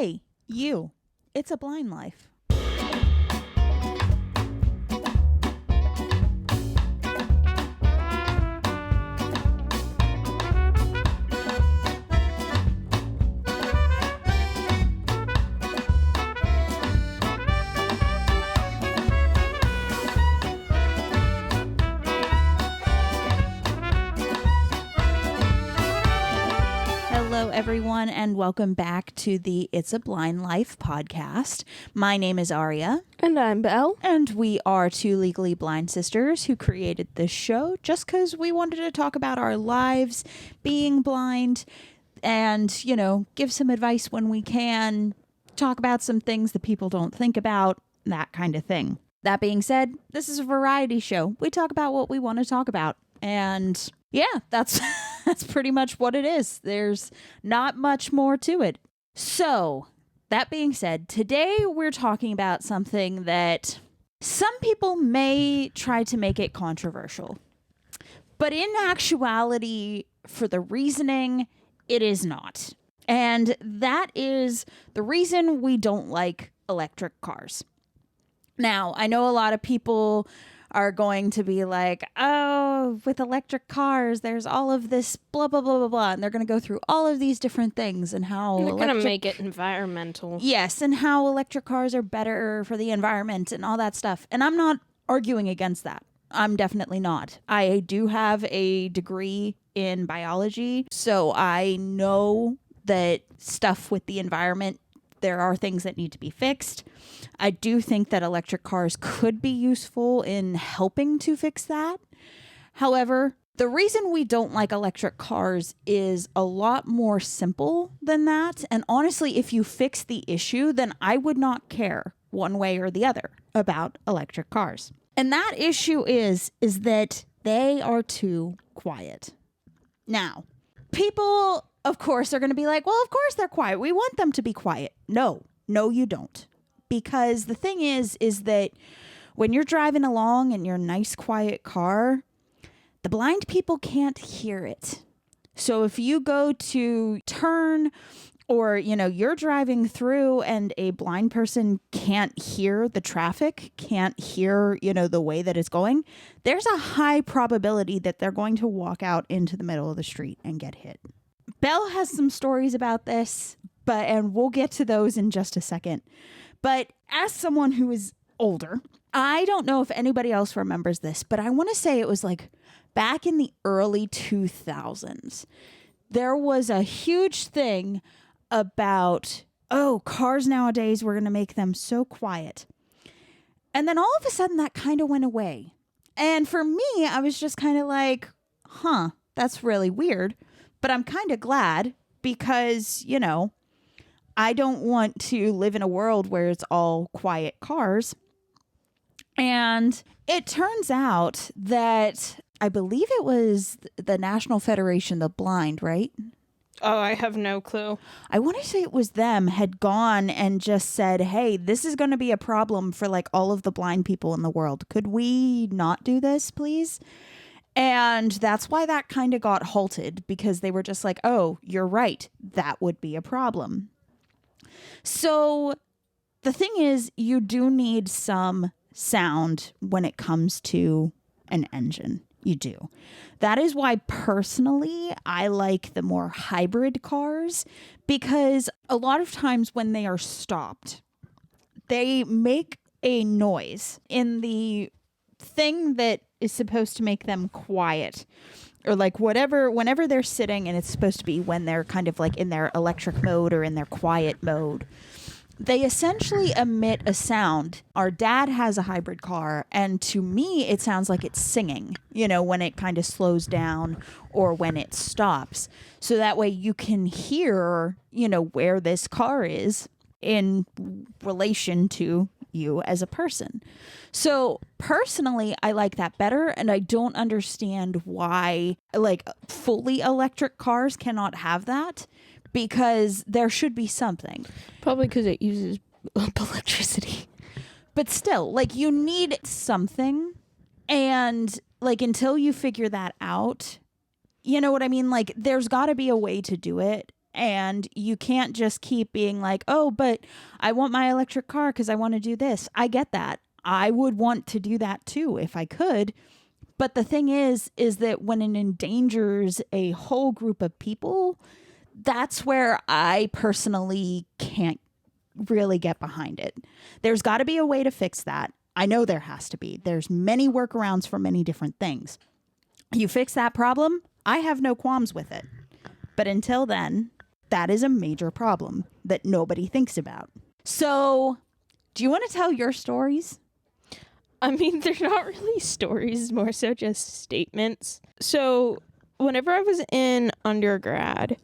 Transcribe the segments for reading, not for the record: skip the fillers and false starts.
Hey, you. It's a blind life. Hello, everyone, and welcome back to the It's a Blind Life podcast. My name is Aria. And I'm Belle. And we are two legally blind sisters who created this show just because we wanted to talk about our lives being blind and, you know, give some advice when we can, talk about some things that people don't think about, that kind of thing. That being said, this is a variety show. We talk about what we want to talk about. And yeah, that's pretty much what it is. There's not much more to it. So, that being said, today we're talking about something that some people may try to make it controversial. But in actuality, for the reasoning, it is not. And that is the reason we don't like electric cars. Now, I know a lot of people are going to be like, oh, with electric cars, there's all of this blah, blah, blah, blah, blah. And they're going to go through all of these different things and how they're going to make it environmental. Yes, and how electric cars are better for the environment and all that stuff. And I'm not arguing against that. I'm definitely not. I do have a degree in biology, so I know that stuff with the environment, there are things that need to be fixed. I do think that electric cars could be useful in helping to fix that. However, the reason we don't like electric cars is a lot more simple than that. And honestly, if you fix the issue, then I would not care one way or the other about electric cars. And that issue is that they are too quiet. Now, people, of course, are going to be like, well, of course they're quiet. We want them to be quiet. No, you don't. Because the thing is that when you're driving along in your nice, quiet car, the blind people can't hear it. So if you go to turn or, you know, you're driving through and a blind person can't hear the traffic, can't hear, you know, the way that it's going, there's a high probability that they're going to walk out into the middle of the street and get hit. Belle has some stories about this, and we'll get to those in just a second. But as someone who is older, I don't know if anybody else remembers this, but I want to say it was like back in the early 2000s. There was a huge thing about, oh, cars nowadays, we're going to make them so quiet. And then all of a sudden that kind of went away. And for me, I was just kind of like, that's really weird. But I'm kind of glad because, you know, I don't want to live in a world where it's all quiet cars. And it turns out that I believe it was the National Federation of the Blind, right? Oh, I have no clue. I want to say it was them had gone and just said, hey, this is going to be a problem for like all of the blind people in the world. Could we not do this, please? And that's why that kind of got halted, because they were just like, oh, you're right. That would be a problem. So the thing is, you do need some sound when it comes to an engine. You do. That is why personally I like the more hybrid cars, because a lot of times when they are stopped, they make a noise in the thing that is supposed to make them quiet, or like whenever they're sitting, and it's supposed to be when they're kind of like in their electric mode or in their quiet mode, they essentially emit a sound. Our dad has a hybrid car, and to me it sounds like it's singing, you know, when it kind of slows down or when it stops. So that way you can hear, you know, where this car is in relation to you as a person. So personally, I like that better, and I don't understand why like fully electric cars cannot have that, because there should be something. Probably because it uses up electricity. But still, like, you need something, and like until you figure that out, you know what I mean? Like, there's got to be a way to do it. And you can't just keep being like, oh, but I want my electric car because I want to do this. I get that. I would want to do that too if I could. But the thing is that when it endangers a whole group of people, that's where I personally can't really get behind it. There's got to be a way to fix that. I know there has to be. There's many workarounds for many different things. You fix that problem, I have no qualms with it. But until then, that is a major problem that nobody thinks about. So, do you want to tell your stories? I mean, they're not really stories, more so just statements. So, whenever I was in undergrad,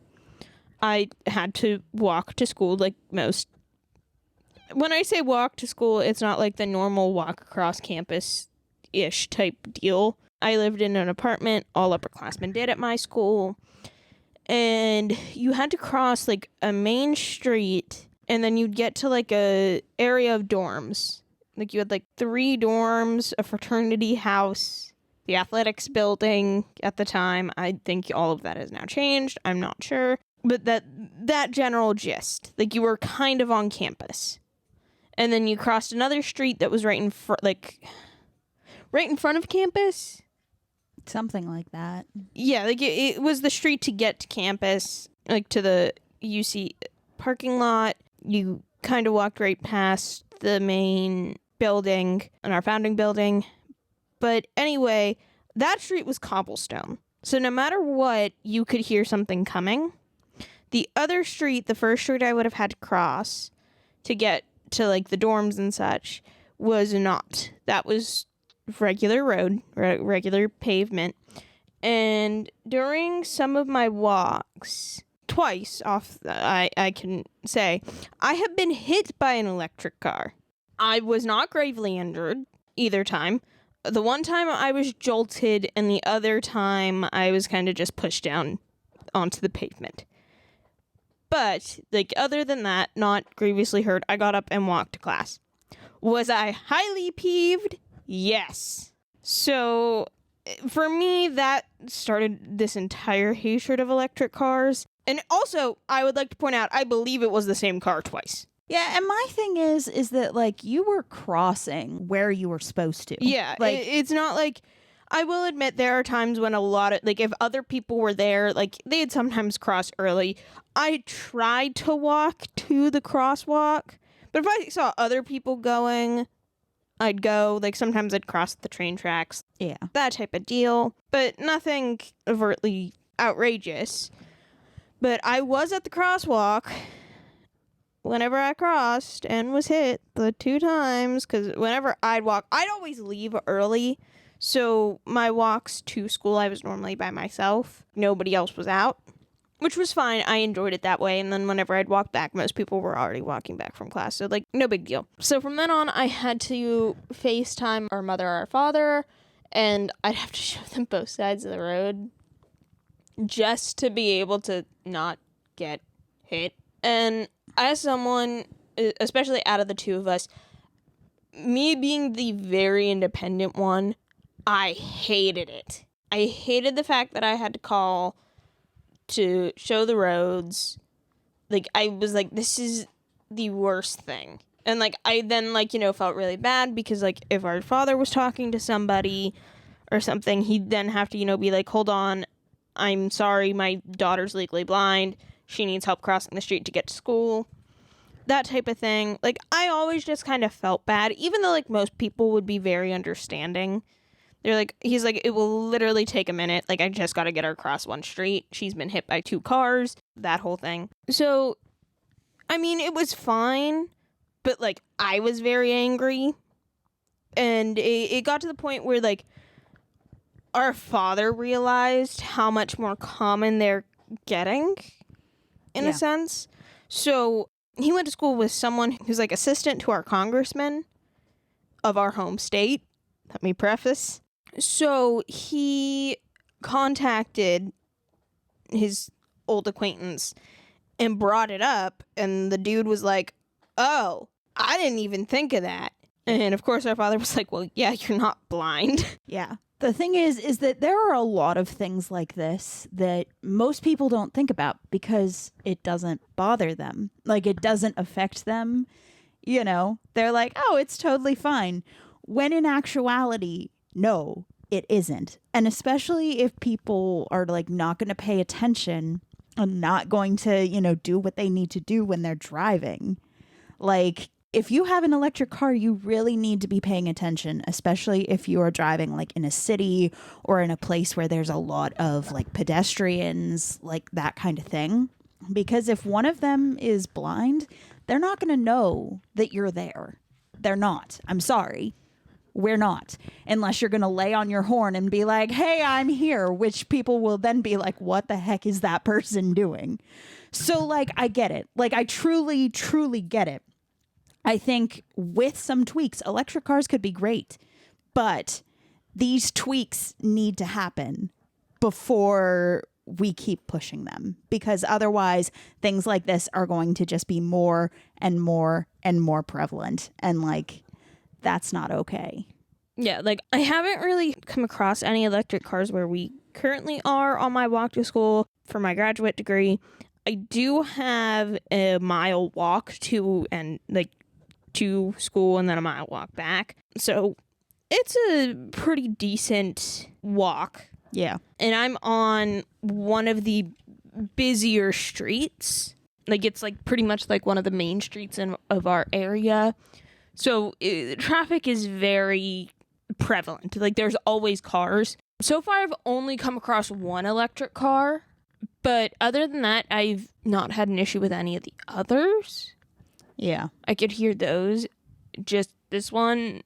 I had to walk to school like most. When I say walk to school, it's not like the normal walk across campus-ish type deal. I lived in an apartment, all upperclassmen did at my school. And you had to cross like a main street, and then you'd get to like a area of dorms. Like you had like 3 dorms, a fraternity house, the athletics building at the time. I think all of that has now changed. I'm not sure. But that general gist, like you were kind of on campus. And then you crossed another street that was right in front of campus. Something like that. Yeah, like it was the street to get to campus, like to the UC parking lot. You kind of walked right past the main building and our founding building. But anyway, that street was cobblestone. So no matter what, you could hear something coming. The other street, the first street I would have had to cross to get to like the dorms and such, was not. That was regular road, regular pavement. And during some of my walks, twice I can say, I have been hit by an electric car. I was not gravely injured either time. The one time I was jolted, and the other time I was kind of just pushed down onto the pavement. But, like, other than that, not grievously hurt, I got up and walked to class. Was I highly peeved? Yes. So, for me, that started this entire hatred of electric cars. And also, I would like to point out, I believe it was the same car twice. Yeah, and my thing is that, like, you were crossing where you were supposed to. Yeah, like, it's not like... I will admit there are times when a lot of, like, if other people were there, like, they'd sometimes cross early. I tried to walk to the crosswalk, but if I saw other people going, I'd go. Like, sometimes I'd cross the train tracks. Yeah. That type of deal, but nothing overtly outrageous. But I was at the crosswalk whenever I crossed and was hit the 2 times, because whenever I'd walk, I'd always leave early. So my walks to school, I was normally by myself. Nobody else was out, which was fine. I enjoyed it that way. And then whenever I'd walk back, most people were already walking back from class. So, like, no big deal. So from then on, I had to FaceTime our mother or our father, and I'd have to show them both sides of the road just to be able to not get hit. And as someone, especially out of the 2 of us, me being the very independent one, I hated it. I hated the fact that I had to call to show the roads. Like, I was like, this is the worst thing. And, like, I then, like, you know, felt really bad because, like, if our father was talking to somebody or something, he'd then have to, you know, be like, hold on, I'm sorry, my daughter's legally blind. She needs help crossing the street to get to school. That type of thing. Like, I always just kind of felt bad, even though, like, most people would be very understanding. They're like, he's like, it will literally take a minute. Like, I just got to get her across one street. She's been hit by 2 cars, that whole thing. So, I mean, it was fine, but, like, I was very angry. And it got to the point where, like, our father realized how much more common they're getting, in a sense. So, he went to school with someone who's, like, assistant to our congressman of our home state. Let me preface. So he contacted his old acquaintance and brought it up, and the dude was like, oh, I didn't even think of that. And of course our father was like, well, yeah, you're not blind. Yeah. The thing is that there are a lot of things like this that most people don't think about because it doesn't bother them. Like, it doesn't affect them. You know, they're like, oh, it's totally fine. When in actuality, no, it isn't. And especially if people are like not going to pay attention and not going to, you know, do what they need to do when they're driving. Like, if you have an electric car, you really need to be paying attention, especially if you are driving like in a city or in a place where there's a lot of like pedestrians, like that kind of thing. Because if one of them is blind, they're not going to know that you're there. They're not. I'm sorry. We're not. Unless you're going to lay on your horn and be like, hey, I'm here, which people will then be like, what the heck is that person doing? So like, I get it. Like, I truly, truly get it. I think with some tweaks, electric cars could be great, but these tweaks need to happen before we keep pushing them, because otherwise things like this are going to just be more and more and more prevalent. And like, that's not okay. Yeah, like I haven't really come across any electric cars where we currently are on my walk to school for my graduate degree. I do have a mile walk to school and then a mile walk back. So it's a pretty decent walk. Yeah. And I'm on one of the busier streets. Like, it's like pretty much like one of the main streets of our area. So traffic is very prevalent. Like, there's always cars. So far, I've only come across one electric car. But other than that, I've not had an issue with any of the others. Yeah. I could hear those. Just this one,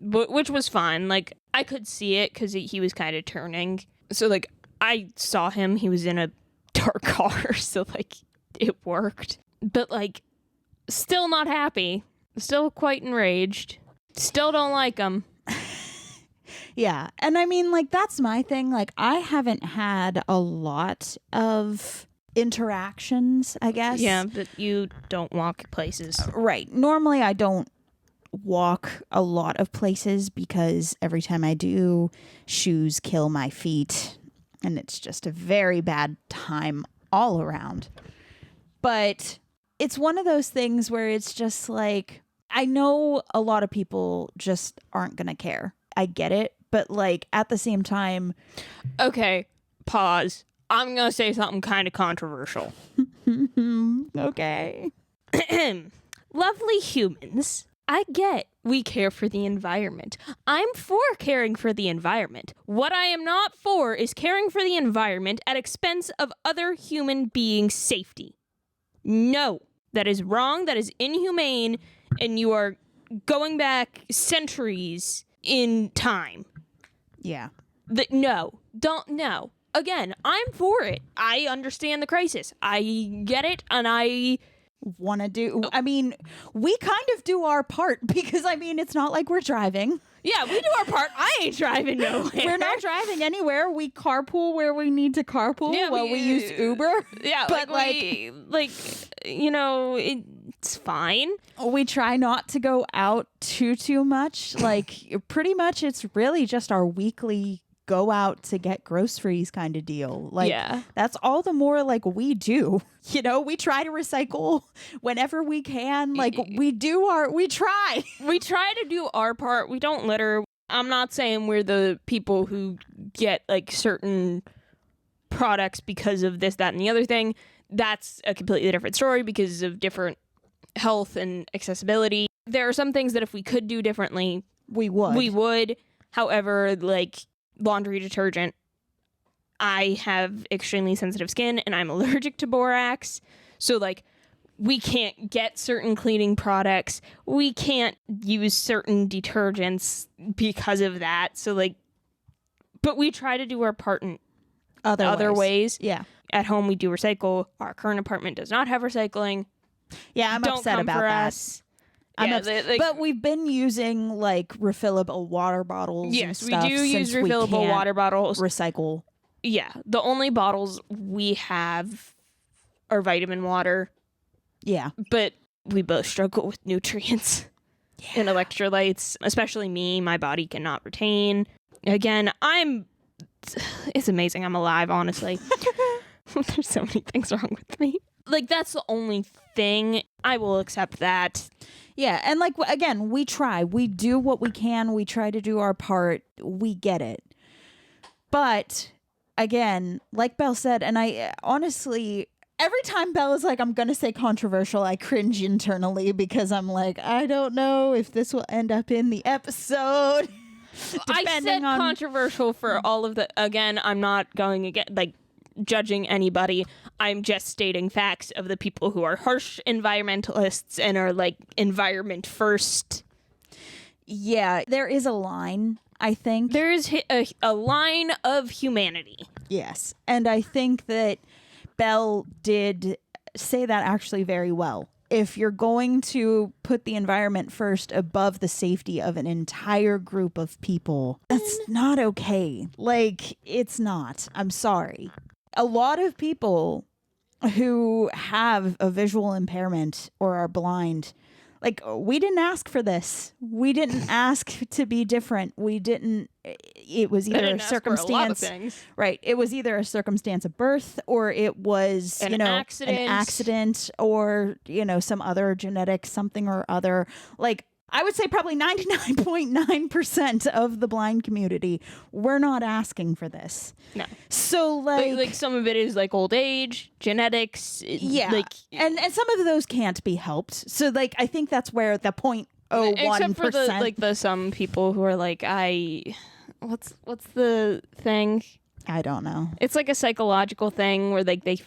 which was fine. Like, I could see it because he was kind of turning. So, like, I saw him. He was in a dark car. So, like, it worked. But, like, still not happy. Still quite enraged. Still don't like him. Yeah. And I mean, like, that's my thing. Like, I haven't had a lot of interactions, I guess. Yeah, but you don't walk places. Right. Normally, I don't walk a lot of places because every time I do, shoes kill my feet. And it's just a very bad time all around. But it's one of those things where it's just like, I know a lot of people just aren't going to care. I get it. But like, at the same time. Okay, pause. I'm going to say something kind of controversial. Okay. Lovely humans, I get we care for the environment. I'm for caring for the environment. What I am not for is caring for the environment at expense of other human beings' safety. No, that is wrong. That is inhumane. And you are going back centuries in time. Yeah. No. Again, I'm for it. I understand the crisis. I get it, and I want to do. I mean, we kind of do our part because, I mean, it's not like we're driving. Yeah, we do our part. I ain't driving nowhere. We're not driving anywhere. We carpool where we need to carpool. Yeah, we use Uber. Yeah, but you know, it's fine. We try not to go out too much. Like, pretty much, it's really just our weekly go out to get groceries kind of deal. Like, yeah. That's all the more like we do. You know, we try to recycle whenever we can. Like, we try. We try to do our part. We don't litter. I'm not saying we're the people who get like certain products because of this, that, and the other thing. That's a completely different story because of different health and accessibility. There are some things that if we could do differently, we would. However, like laundry detergent, I have extremely sensitive skin and I'm allergic to borax. So like we can't get certain cleaning products. We can't use certain detergents because of that. So like, but we try to do our part in other ways. Yeah. At home we do recycle. Our current apartment does not have recycling. Yeah, I'm upset about that. But we've been using like refillable water bottles. Yes, and stuff we do use refillable water bottles. Recycle. Yeah, the only bottles we have are vitamin water. Yeah, but we both struggle with nutrients and electrolytes. Especially me, my body cannot retain. again, it's amazing I'm alive, honestly. There's so many things wrong with me. Like, that's the only thing. I will accept that. Yeah, and like, again, we try. We do what we can. We try to do our part. We get it. But again, like Belle said, and I honestly, every time Belle is like, I'm going to say controversial, I cringe internally because I'm like, I don't know if this will end up in the episode. I said controversial for all of the, again, I'm not going again, like, judging anybody. I'm just stating facts of the people who are harsh environmentalists and are like environment first. Yeah, there is a line, I think. There is a line of humanity. Yes, and I think that Belle did say that actually very well. If you're going to put the environment first above the safety of an entire group of people, that's not okay. Like, it's not. I'm sorry. A lot of people who have a visual impairment or are blind, like, we didn't ask for this. We didn't ask to be different. We didn't. It was either a circumstance, right? It was either a circumstance of birth, or it was an accident, or some other genetic something or other. Like, I would say probably 99.9% of the blind community, we're not asking for this. No. So like some of it is like old age, genetics. Yeah. Like, and some of those can't be helped. So like, I think that's where the 0.01%. Except for the some people who are like, what's the thing? I don't know. It's like a psychological thing where like they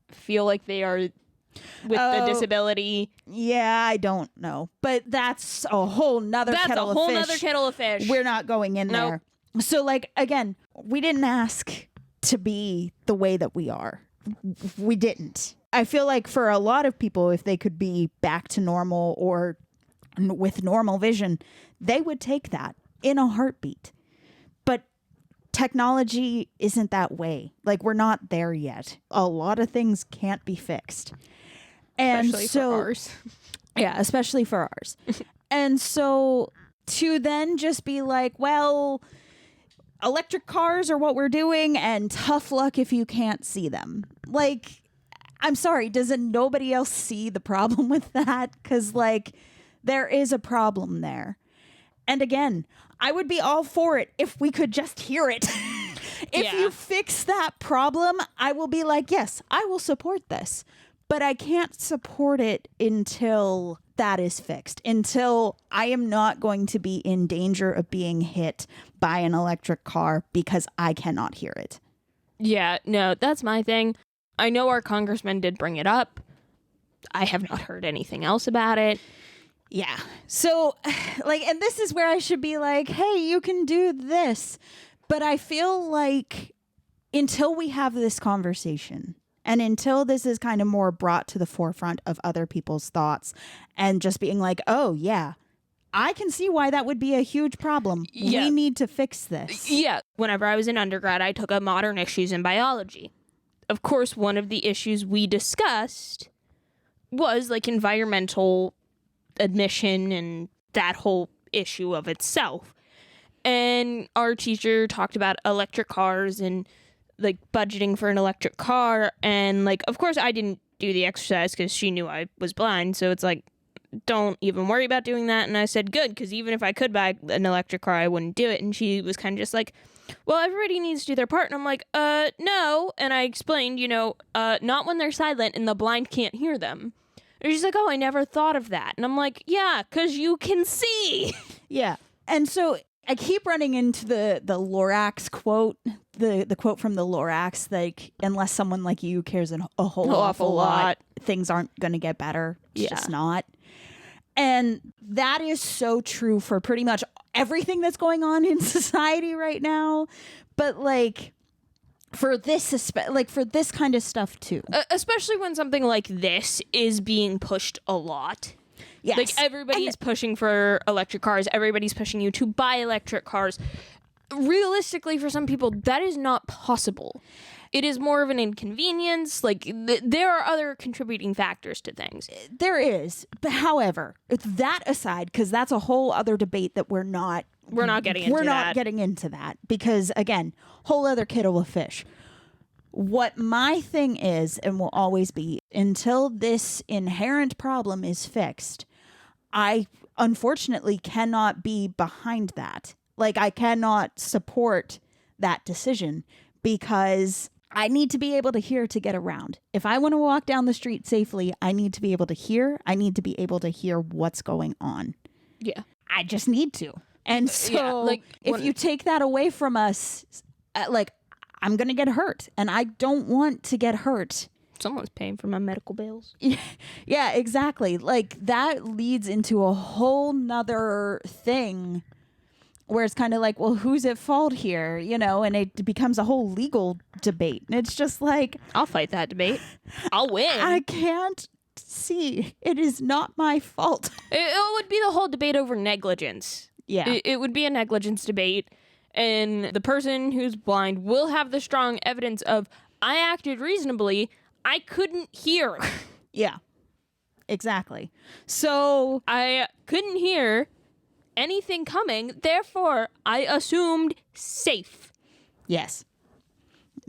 feel like they are with the disability. Yeah, I don't know. But that's a whole nother kettle of fish. We're not going in there. So like, again, we didn't ask to be the way that we are. We didn't. I feel like for a lot of people, if they could be back to normal or with normal vision, they would take that in a heartbeat. But technology isn't that way. Like, we're not there yet. A lot of things can't be fixed. And especially for ours. Yeah, especially for ours. And so to then just be like, well, electric cars are what we're doing and tough luck if you can't see them. Like, I'm sorry, doesn't nobody else see the problem with that? Because, like, there is a problem there. And again, I would be all for it if we could just hear it. If you fix that problem, I will be like, yes, I will support this. But I can't support it until that is fixed, until I am not going to be in danger of being hit by an electric car because I cannot hear it. Yeah, no, that's my thing. I know our congressman did bring it up. I have not heard anything else about it. Yeah. So, like, and this is where I should be like, hey, you can do this. But I feel like until we have this conversation, and until this is kind of more brought to the forefront of other people's thoughts and just being like, oh, yeah, I can see why that would be a huge problem. Yeah. We need to fix this. Yeah. Whenever I was in undergrad, I took up modern issues in biology. Of course, one of the issues we discussed was like environmental admission and that whole issue of itself. And our teacher talked about electric cars and like budgeting for an electric car, and like, of course I didn't do the exercise because she knew I was blind, so it's like, don't even worry about doing that. And I said good, because even if I could buy an electric car, I wouldn't do it. And she was kind of just like, well, everybody needs to do their part. And I'm like, no. And I explained, not when they're silent and the blind can't hear them. And she's like, oh, I never thought of that. And I'm like, yeah, because you can see. Yeah. And so I keep running into the Lorax quote, the quote from the Lorax, like, unless someone like you cares a whole awful lot, things aren't going to get better. It's just not. And that is so true for pretty much everything that's going on in society right now. But like, for this kind of stuff too. Especially when something like this is being pushed a lot. Yes. Like, everybody's pushing for electric cars. Everybody's pushing you to buy electric cars. Realistically, for some people, that is not possible. It is more of an inconvenience. Like, there are other contributing factors to things. There is. But however, that aside, because that's a whole other debate that we're not We're not getting into We're not that. getting into that because, again, whole other kettle of fish. What my thing is and will always be, until this inherent problem is fixed, I unfortunately cannot be behind that. Like, I cannot support that decision because I need to be able to hear to get around. If I want to walk down the street safely, I need to be able to hear. I need to be able to hear what's going on. Yeah. I just need to. And so Yeah, like, if you take that away from us, like, I'm going to get hurt and I don't want to get hurt. Someone's paying for my medical bills. Yeah, exactly. Like, that leads into a whole nother thing where it's kind of like, well, who's at fault here? You know, and it becomes a whole legal debate. And it's just like, I'll fight that debate. I'll win. I can't see. It is not my fault. It would be the whole debate over negligence. Yeah. It would be a negligence debate. And the person who's blind will have the strong evidence of, I acted reasonably. I couldn't hear. Yeah, exactly. So I couldn't hear anything coming. Therefore, I assumed safe. yes,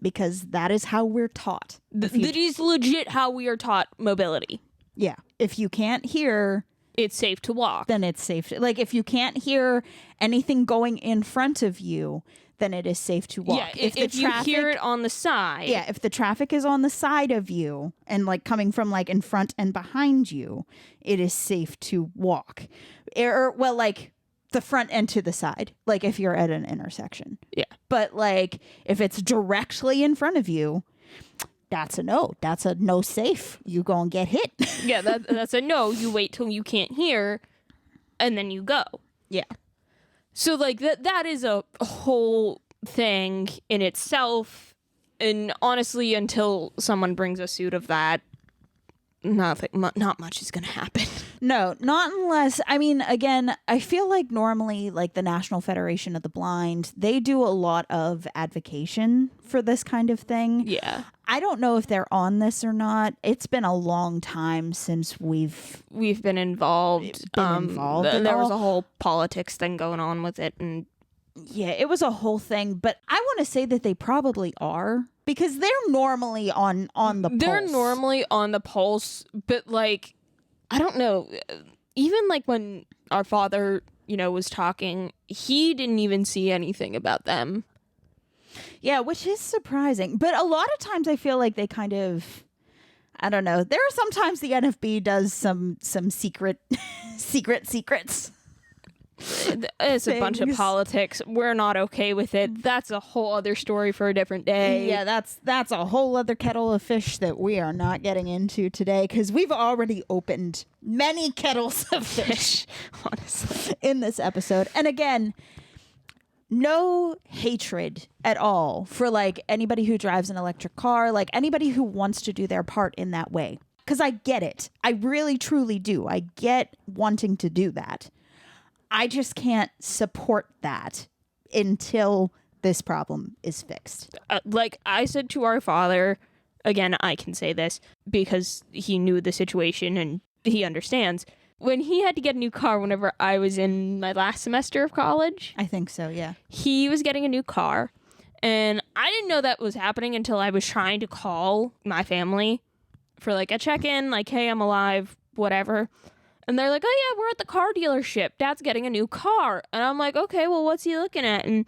because that is how we're taught. That is legit how we are taught mobility. Yeah. If you can't hear, It's safe to walk. then it's safe. Like, if you can't hear anything going in front of you, then it is safe to walk. Yeah, if you hear it on the side. Yeah, if the traffic is on the side of you and like coming from like in front and behind you, it is safe to walk. Or, well, like the front and to the side, like if you're at an intersection. Yeah. But like if it's directly in front of you, that's a no. That's a no safe. You gonna get hit. Yeah, that's a no. You wait till you can't hear, and then you go. Yeah. So, like, that is a whole thing in itself. And honestly, until someone brings a suit of that, not much is going to happen. No, not unless, I mean, again, I feel like normally, like the National Federation of the Blind, they do a lot of advocation for this kind of thing. Yeah. I don't know if they're on this or not. It's been a long time since we've Been involved. involved at there was all. a whole politics thing going on with it. And yeah, it was a whole thing, but I want to say that they probably are because they're normally on the they're pulse. normally on the pulse, but, like, I don't know. Even, like, when our father, was talking, he didn't even see anything about them. Yeah, which is surprising. But a lot of times I feel like they kind of, I don't know. There are sometimes the NFB does some secrets. It's a bunch of Things. politics. We're not okay with it. That's a whole other story for a different day. Yeah, that's a whole other kettle of fish that we are not getting into today because we've already opened many kettles of fish, honestly. in this episode. And again, no hatred at all for like anybody who drives an electric car, like anybody who wants to do their part in that way. Because I get it. I really, truly do. I get wanting to do that. I just can't support that until this problem is fixed. Like I said to our father, again, I can say this because he knew the situation and he understands. When he had to get a new car whenever I was in my last semester of college, I think so, yeah. he was getting a new car. And I didn't know that was happening until I was trying to call my family for like a check-in, like, hey, I'm alive, whatever. And they're like, oh, yeah, we're at the car dealership. Dad's getting a new car. And I'm like, okay, well, what's he looking at? And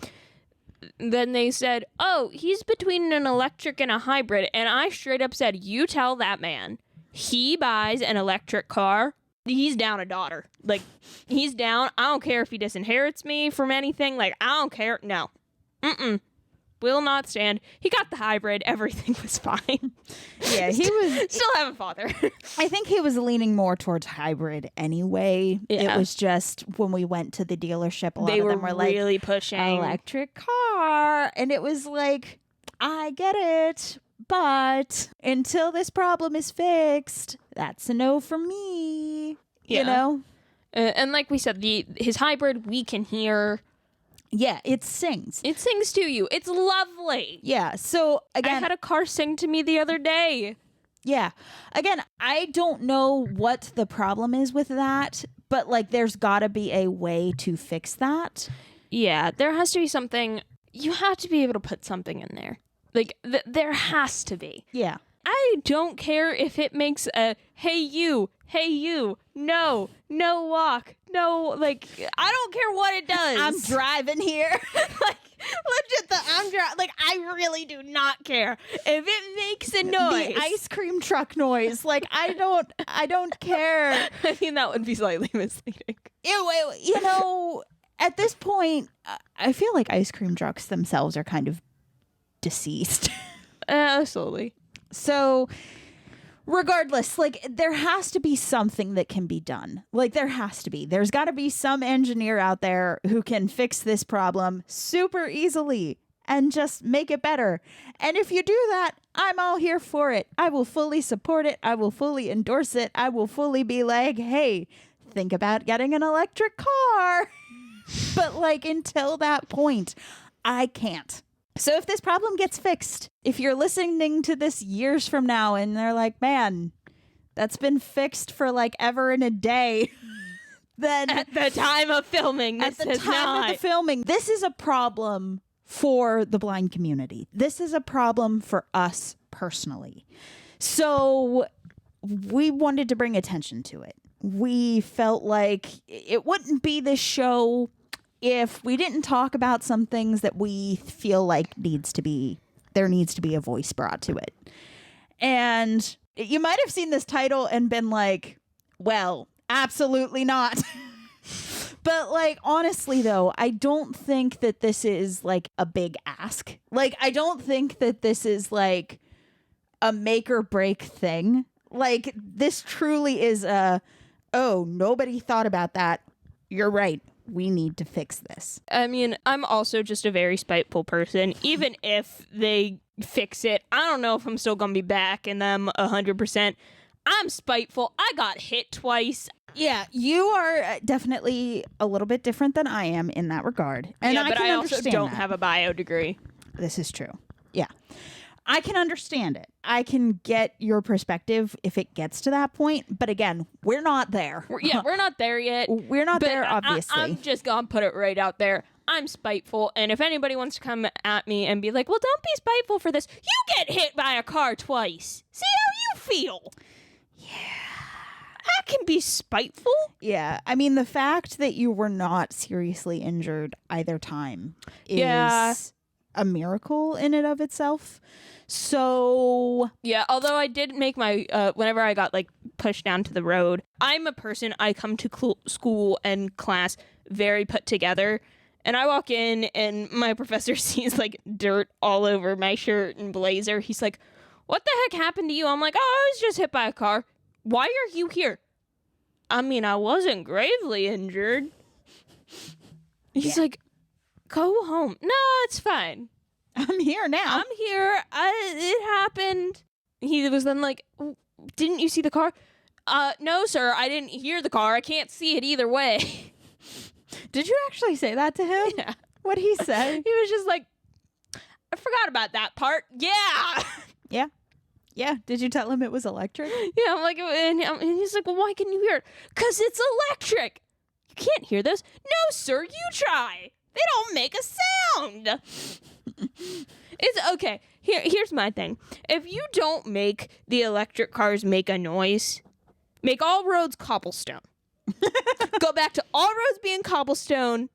then they said, oh, he's between an electric and a hybrid. And I straight up said, you tell that man he buys an electric car. He's down a daughter. Like, he's down. I don't care if he disinherits me from anything. Like, I don't care. No. Will not stand. He got the hybrid. Everything was fine. Yeah, he was... Still have a father. I think he was leaning more towards hybrid anyway. Yeah. It was just when we went to the dealership, a lot They of them were were like, really pushing. electric car. And it was like, I get it. But until this problem is fixed, that's a no for me. Yeah. You know? And like we said, his hybrid, we can hear. Yeah, it sings. It sings to you. It's lovely. Yeah. So again, I had a car sing to me the other day. yeah. Again, I don't know what the problem is with that, but like there's got to be a way to fix that. Yeah, there has to be something. You have to be able to put something in there. Like, there has to be. Yeah. I don't care if it makes a, hey you, no walk, no, like, I don't care what it does. I'm driving here. Like, legit, I'm driving. Like, I really do not care if it makes a noise. The ice cream truck noise. Like, I don't care. I mean, that would be slightly misleading. You know, at this point, I feel like ice cream trucks themselves are kind of deceased. Absolutely. So regardless, like, there has to be something that can be done. Like, there has to be. There's got to be some engineer out there who can fix this problem super easily and just make it better. And if you do that, I'm all here for it. I will fully support it. I will fully endorse it. I will fully be like, hey, think about getting an electric car. But like, until that point, I can't. So if this problem gets fixed, if you're listening to this years from now and they're like, man, that's been fixed for like ever and a day, then at the time of filming, this of the filming, this is a problem for the blind community. This is a problem for us personally. So we wanted to bring attention to it. We felt like it wouldn't be this show if we didn't talk about some things that we feel like there needs to be a voice brought to it. And you might have seen this title and been like, well, absolutely not. But like, honestly though, I don't think that this is like a big ask. Like, I don't think that this is like a make or break thing. Like, this truly is nobody thought about that. You're right. We need to fix this. I mean, I'm also just a very spiteful person. Even if they fix it, I don't know if I'm still gonna be backing them 100%. I'm spiteful. I got hit twice. Yeah, you are definitely a little bit different than I am in that regard. And yeah, but I also don't that. have a bio degree. This is true. Yeah. I can understand it. I can get your perspective if it gets to that point. But again, we're not there. We're not there yet. We're not there, obviously. I'm just going to put it right out there. I'm spiteful. And if anybody wants to come at me and be like, well, don't be spiteful for this. You get hit by a car twice. See how you feel. Yeah. I can be spiteful. Yeah. I mean, the fact that you were not seriously injured either time is a miracle in and of itself. So yeah, although I did make my whenever I got like pushed down to the road, I'm a person, I come to school and class very put together, and I walk in and my professor sees like dirt all over my shirt and blazer. He's like, what the heck happened to you? I'm like, oh, I was just hit by a car. Why are you here? I mean, I wasn't gravely injured. He's like, go home. No, it's fine. I'm here now. I'm here. It happened. He was then like, didn't you see the car? No, sir. I didn't hear the car. I can't see it either way. Did you actually say that to him? Yeah. What'd he say? He was just like, I forgot about that part. Yeah. Yeah. Yeah. Did you tell him it was electric? Yeah. I'm like, and he's like, well, why can you hear it? 'Cause it's electric. You can't hear this. No, sir. You try. They don't make a sound. It's okay. Here's my thing. If you don't make the electric cars make a noise, make all roads cobblestone. Go back to all roads being cobblestone,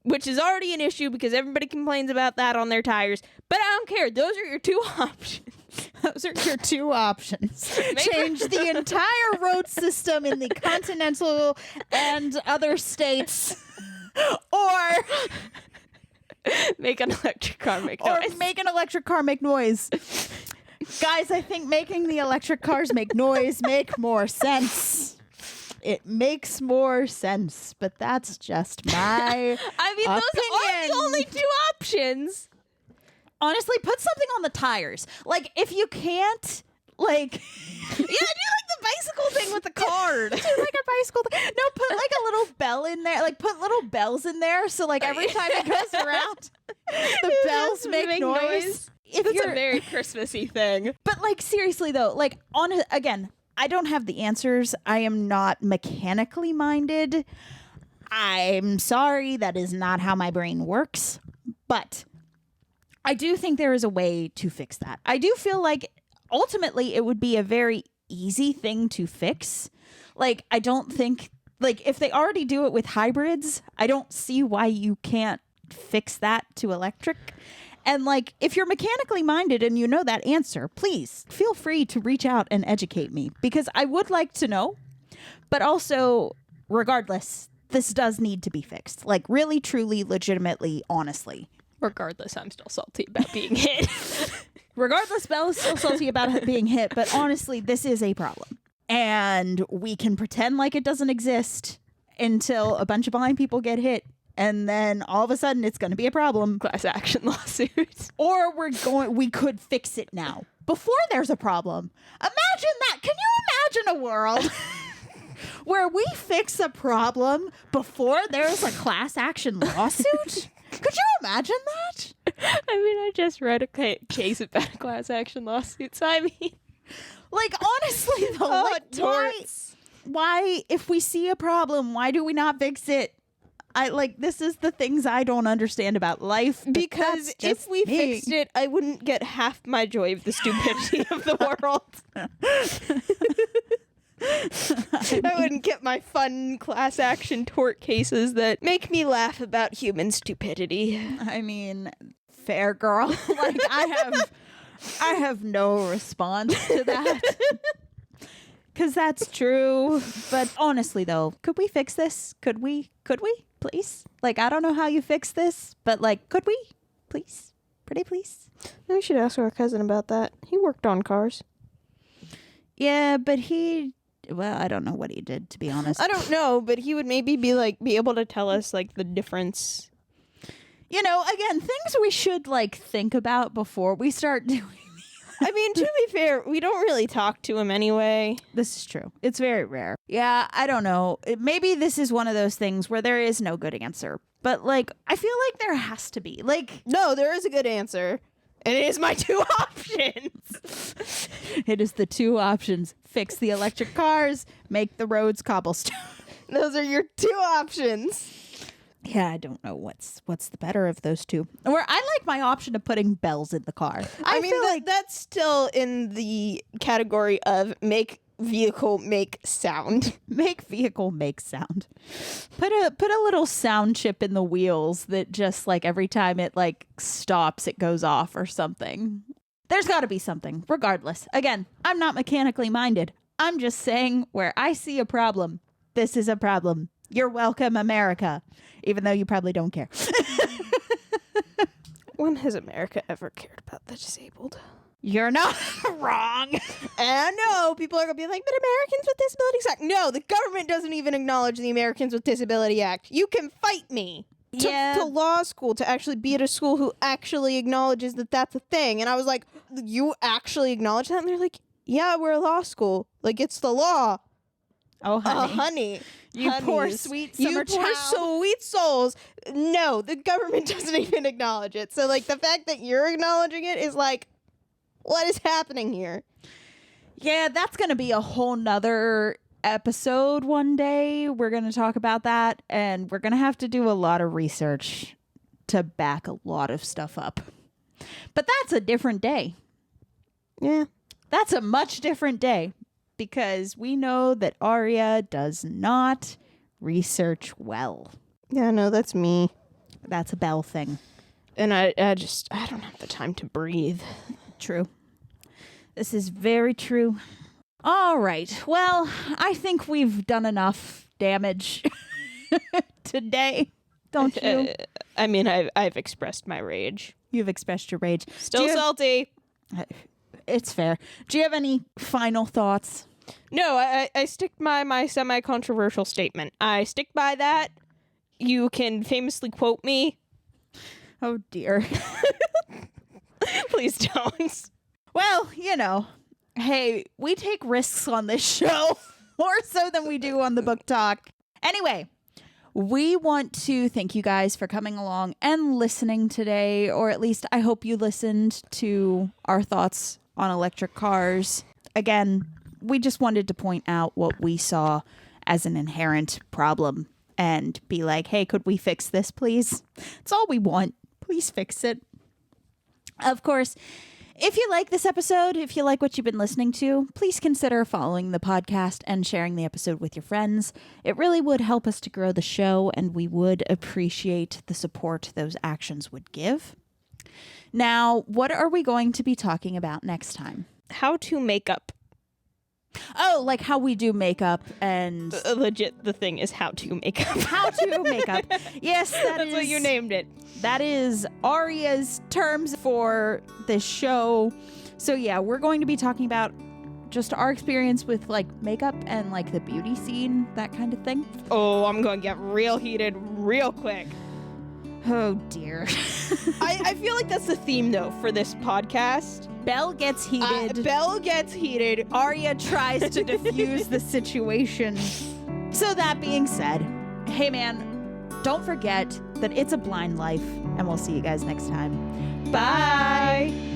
which is already an issue because everybody complains about that on their tires. But I don't care. Those are your two options. Those are your two options. Change the entire road system in the continental and other states, or make an electric car make noise. Or make an electric car make noise. Guys, I think making the electric cars make noise make more sense. It makes more sense, but that's just my I mean, opinion. Those are the only two options. Honestly, put something on the tires. Like, if you can't, like... Yeah, do like the bicycle thing with the card. Do like a bicycle thing. No, put like a little bell in there. Like, put little bells in there, so like every time it goes around, the bells make noise. If it's a very Christmassy thing. But like, seriously though, like, again, I don't have the answers. I am not mechanically minded. I'm sorry, that is not how my brain works. But I do think there is a way to fix that. I do feel like ultimately it would be a very easy thing to fix. Like, I don't think, like, if they already do it with hybrids, I don't see why you can't fix that to electric. And, like, if you're mechanically minded and you know that answer, please feel free to reach out and educate me, because I would like to know. But also, regardless, this does need to be fixed. Like, really, truly, legitimately, honestly. Regardless, I'm still salty about being hit. Regardless, Bella's still salty about it being hit, but honestly, this is a problem. And we can pretend like it doesn't exist until a bunch of blind people get hit, and then all of a sudden it's going to be a problem. Class action lawsuits. Or we could fix it now before there's a problem. Imagine that. Can you imagine a world where we fix a problem before there's a class action lawsuit? Could you imagine that? I mean, I just read a case about a class action lawsuit, so I mean... Like, honestly, though, like, why, if we see a problem, why do we not fix it? This is the things I don't understand about life. Because if we fixed it, I wouldn't get half my joy of the stupidity of the world. I wouldn't get my fun class action tort cases that make me laugh about human stupidity. I mean, fair girl. Like, I have no response to that. Because that's true. But honestly, though, could we fix this? Could we? Please? Like, I don't know how you fix this, but, like, could we? Please? Pretty please? We should ask our cousin about that. He worked on cars. Yeah, but well, I don't know what he did, to be honest. I don't know, but he would maybe be able to tell us, like, the difference. You know, again, things we should, like, think about before we start doing. I mean, to be fair, we don't really talk to him anyway. This is true. It's very rare. Yeah, I don't know. Maybe this is one of those things where there is no good answer. But, like, I feel like there has to be. Like, no, there is a good answer. And it is my two options. It is the two options. Fix the electric cars, make the roads cobblestone. Those are your two options. Yeah, I don't know what's the better of those two. Or I like my option of putting bells in the car. I mean, feel like that's still in the category of make vehicle make sound. Make vehicle make sound. Put a little sound chip in the wheels that just, like, every time it, like, stops, it goes off or something. There's got to be something. Regardless, again, I'm not mechanically minded. I'm just saying, where I see a problem, this is a problem. You're welcome, America. Even though you probably don't care. When has America ever cared about the disabled? You're not wrong. And no, people are going to be like, but Americans with Disabilities Act. No, the government doesn't even acknowledge the Americans with Disability Act. You can fight me to law school to actually be at a school who actually acknowledges that that's a thing. And I was like, you actually acknowledge that? And they're like, yeah, we're a law school. Like, it's the law. Oh, honey. Honey. You poor sweet summer child. You poor sweet souls. No, the government doesn't even acknowledge it. So, like, the fact that you're acknowledging it is like, what is happening here? Yeah, that's going to be a whole nother episode one day. We're going to talk about that, and we're going to have to do a lot of research to back a lot of stuff up. But that's a different day. Yeah. That's a much different day. Because we know that Arya does not research well. Yeah, no, that's me. That's a Belle thing. And I don't have the time to breathe. True. This is very true. All right. Well, I think we've done enough damage today. Don't you? I mean, I've expressed my rage. You've expressed your rage. Still salty. It's fair. Do you have any final thoughts? No, I stick by my semi-controversial statement. I stick by that. You can famously quote me. Oh, dear. Please don't. Well, you know, hey, we take risks on this show more so than we do on the book talk. Anyway, we want to thank you guys for coming along and listening today, or at least I hope you listened to our thoughts on electric cars. Again, we just wanted to point out what we saw as an inherent problem and be like, hey, could we fix this, please? It's all we want. Please fix it. Of course, if you like this episode, if you like what you've been listening to, please consider following the podcast and sharing the episode with your friends. It really would help us to grow the show, and we would appreciate the support those actions would give. Now, what are we going to be talking about next time? How to make up. Oh, like how we do makeup and... Legit, the thing is how to make up. How to make up. Yes, That's what you named it. That is Aria's terms for this show. So yeah, we're going to be talking about just our experience with like makeup and like the beauty scene, that kind of thing. Oh, I'm going to get real heated real quick. Oh dear. I feel like that's the theme though for this podcast. Belle gets heated. Belle gets heated. Arya tries to diffuse the situation. So that being said, hey man, don't forget that it's a blind life, and we'll see you guys next time. Bye.